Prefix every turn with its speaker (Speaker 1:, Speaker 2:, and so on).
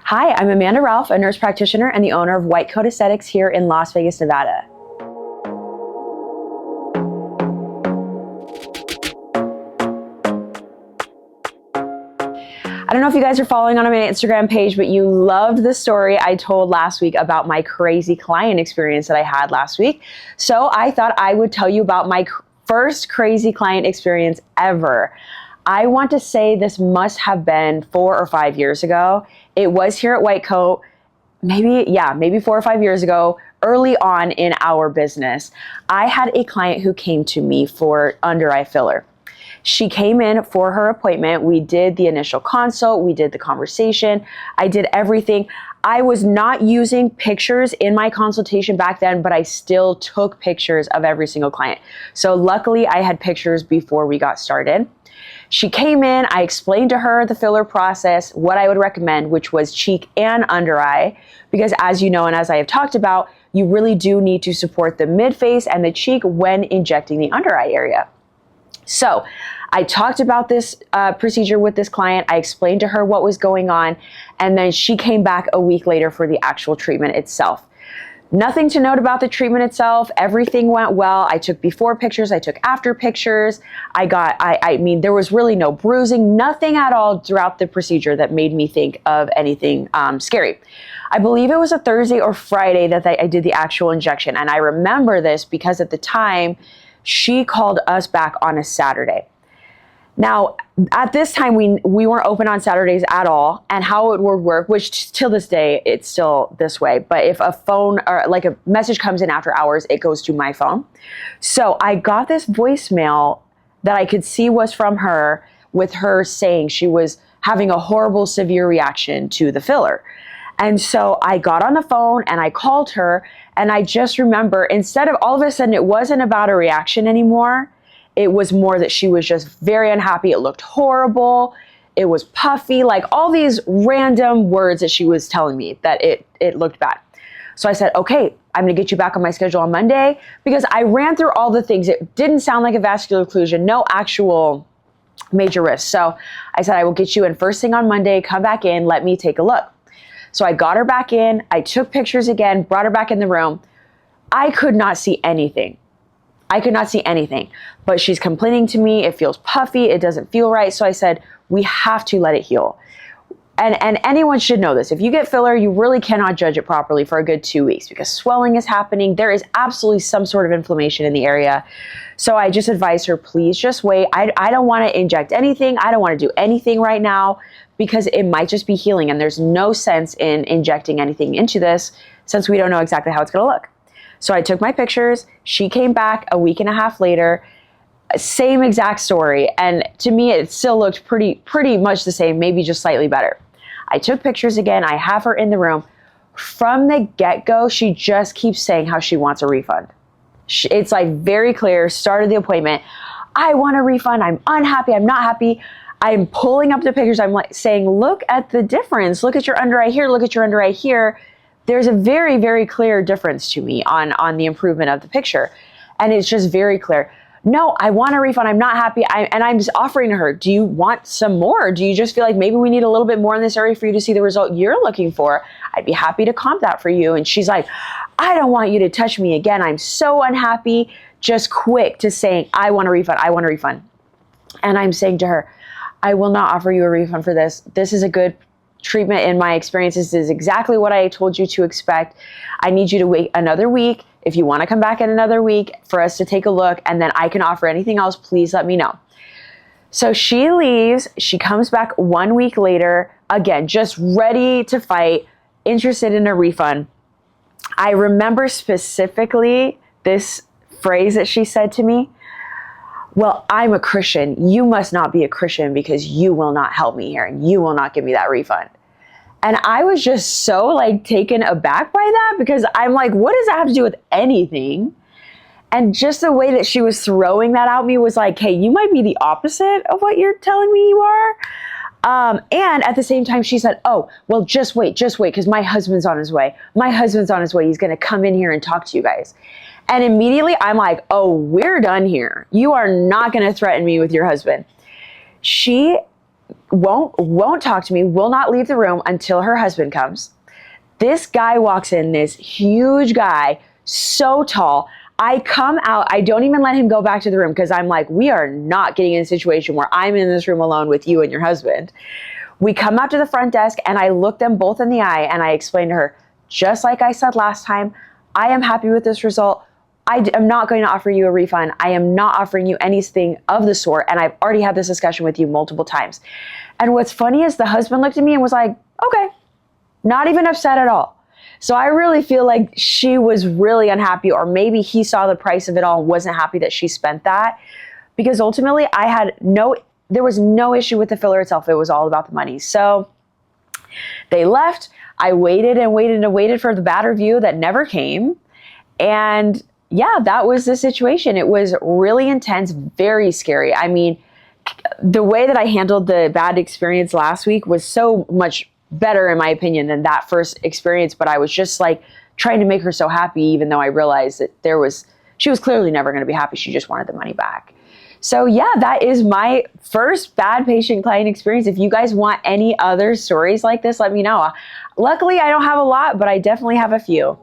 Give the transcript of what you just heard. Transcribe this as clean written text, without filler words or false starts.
Speaker 1: Hi, I'm Amanda Ralph, a nurse practitioner and the owner of White Coat Aesthetics here in Las Vegas, Nevada. I don't know if you guys are following on my Instagram page, but you loved the story I told last week about my crazy client experience that I had last week. So I thought I would tell you about my first crazy client experience ever. I want to say this must have been 4 or 5 years ago. It was here at White Coat, maybe 4 or 5 years ago, early on in our business. I had a client who came to me for under eye filler. She came in for her appointment. We did the initial consult. We did the conversation. I did everything. I was not using pictures in my consultation back then, but I still took pictures of every single client. So luckily I had pictures before we got started. She came in, I explained to her the filler process, what I would recommend, which was cheek and under eye, because as you know, and as I have talked about, you really do need to support the mid face and the cheek when injecting the under eye area. So I talked about this procedure with this client. I explained to her what was going on, and then she came back a week later for the actual treatment itself. Nothing to note about the treatment itself. Everything went well. I took before pictures. I took after pictures. I mean, there was really no bruising, nothing at all throughout the procedure that made me think of anything scary. I believe it was a Thursday or Friday that I did the actual injection. And I remember this because at the time, she called us back on a Saturday. Now, at this time, we weren't open on Saturdays at all, and how it would work, which till this day, it's still this way, but if a phone or like a message comes in after hours, it goes to my phone. So I got this voicemail that I could see was from her, with her saying she was having a horrible, severe reaction to the filler. And so I got on the phone and I called her, and I just remember, instead of all of a sudden, it wasn't about a reaction anymore. It was more that she was just very unhappy. It looked horrible. It was puffy, like all these random words that she was telling me that it looked bad. So I said, okay, I'm gonna get you back on my schedule on Monday, because I ran through all the things. It didn't sound like a vascular occlusion, no actual major risk. So I said, I will get you in first thing on Monday, come back in, let me take a look. So I got her back in, I took pictures again, brought her back in the room. I could not see anything. I could not see anything, but she's complaining to me. It feels puffy. It doesn't feel right. So I said, we have to let it heal. And anyone should know this. If you get filler, you really cannot judge it properly for a good 2 weeks, because swelling is happening. There is absolutely some sort of inflammation in the area. So I just advised her, please just wait. I don't want to inject anything. I don't want to do anything right now, because it might just be healing, and there's no sense in injecting anything into this since we don't know exactly how it's going to look. So I took my pictures. She came back a week and a half later, same exact story. And to me, it still looked pretty much the same, maybe just slightly better. I took pictures again. I have her in the room. From the get-go, she just keeps saying how she wants a refund. It's like very clear, started the appointment. I want a refund. I'm unhappy. I'm not happy. I'm pulling up the pictures. I'm like saying, look at the difference. Look at your under eye here. Look at your under eye here. There's a very, very clear difference to me on the improvement of the picture. And it's just very clear. No, I want a refund. I'm not happy. And I'm just offering to her, do you want some more? Do you just feel like maybe we need a little bit more in this area for you to see the result you're looking for? I'd be happy to comp that for you. And she's like, I don't want you to touch me again. I'm so unhappy. Just quick to saying, I want a refund. I want a refund. And I'm saying to her, I will not offer you a refund for this. This is a good treatment in my experience. This is exactly what I told you to expect. I need you to wait another week. If you want to come back in another week for us to take a look, and then I can offer anything else, please let me know. So she leaves. She comes back 1 week later, again, just ready to fight, interested in a refund. I remember specifically this phrase that she said to me. Well, I'm a Christian. You must not be a Christian, because you will not help me here and you will not give me that refund. And I was just so like taken aback by that, because I'm like, what does that have to do with anything? And just the way that she was throwing that at me was like, hey, you might be the opposite of what you're telling me you are. And at the same time, she said, oh, well, just wait, because my husband's on his way. My husband's on his way. He's going to come in here and talk to you guys. And immediately I'm like, oh, we're done here. You are not going to threaten me with your husband. She won't talk to me, will not leave the room until her husband comes. This guy walks in, this huge guy, so tall. I come out, I don't even let him go back to the room because I'm like, we are not getting in a situation where I'm in this room alone with you and your husband. We come out to the front desk and I look them both in the eye and I explain to her, just like I said last time, I am happy with this result. I am not going to offer you a refund. I am not offering you anything of the sort. And I've already had this discussion with you multiple times. And what's funny is the husband looked at me and was like, okay, not even upset at all. So I really feel like she was really unhappy, or maybe he saw the price of it all and wasn't happy that she spent that, because ultimately there was no issue with the filler itself. It was all about the money. So they left. I waited and waited and waited for the bad review that never came. And yeah, that was the situation. It was really intense, very scary. I mean, the way that I handled the bad experience last week was so much better, in my opinion, than that first experience. But I was just like trying to make her so happy, even though I realized that she was clearly never going to be happy. She just wanted the money back. So yeah, that is my first bad patient client experience. If you guys want any other stories like this, let me know. Luckily, I don't have a lot, but I definitely have a few.